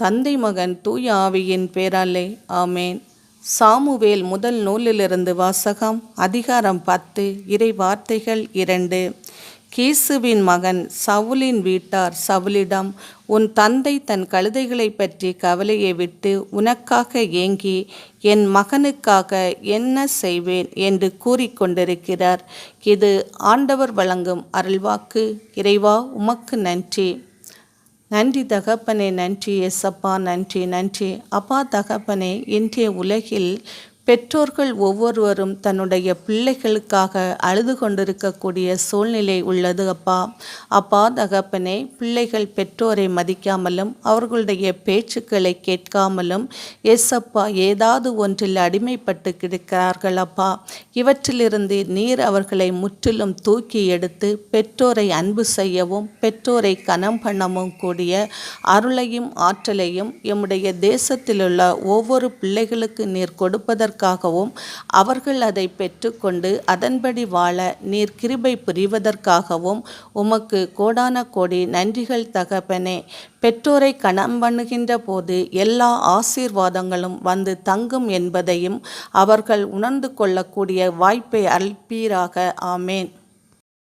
தந்தை மகன் தூய ஆவியின் பேராலே ஆமேன். சாமுவேல் முதல் நூலிலிருந்து வாசகம். அதிகாரம் 10. இறை வார்த்தைகள் 2. கீசுவின் மகன் சவுலின் வீட்டார் சவுலிடம், உன் தந்தை தன் கழுதைகளை பற்றி கவலையை விட்டு உனக்காக ஏங்கி என் மகனுக்காக என்ன செய்வேன் என்று கூறிக்கொண்டிருக்கிறார். இது ஆண்டவர் வழங்கும் அருள்வாக்கு. இறைவா, உமக்கு நன்றி. நன்றி தகப்பனே, நன்றி ஏசப்பா, நன்றி நன்றி அப்பா தகப்பனே. இன்றைய உலகில் பெற்றோர்கள் ஒவ்வொருவரும் தன்னுடைய பிள்ளைகளுக்காக அழுது கொண்டிருக்கக்கூடிய சூழ்நிலை உள்ளது அப்பா. அப்பா தகப்பனே, பிள்ளைகள் பெற்றோரை மதிக்காமலும் அவர்களுடைய பேச்சுக்களை கேட்காமலும் ஏசப்பா ஏதாவது ஒன்றில் அடிமைப்பட்டு கிடக்கிறார்கள் அப்பா. இவற்றிலிருந்து நீர் அவர்களை முற்றிலும் தூக்கி எடுத்து பெற்றோரை அன்பு செய்யவும் பெற்றோரை கனம் பண்ணவும் கூடிய அருளையும் ஆற்றலையும் எம்முடைய தேசத்திலுள்ள ஒவ்வொரு பிள்ளைகளுக்கு நீர் கொடுப்பதற்காகவும் அவர்கள் அதை பெற்றுக்கொண்டு அதன்படி வாழ நீர் கிருபை புரிவதற்காகவும் உமக்கு கோடான கோடி நன்றிகள் தகப்பனே. பெற்றோரை கனம் பண்ணுகின்ற போது எல்லா ஆசீர்வாதங்களும் வந்து தங்கும் என்பதையும் அவர்கள் உணர்ந்து கொள்ளக்கூடிய வாய்ப்பை அளிப்பீராக. ஆமேன்.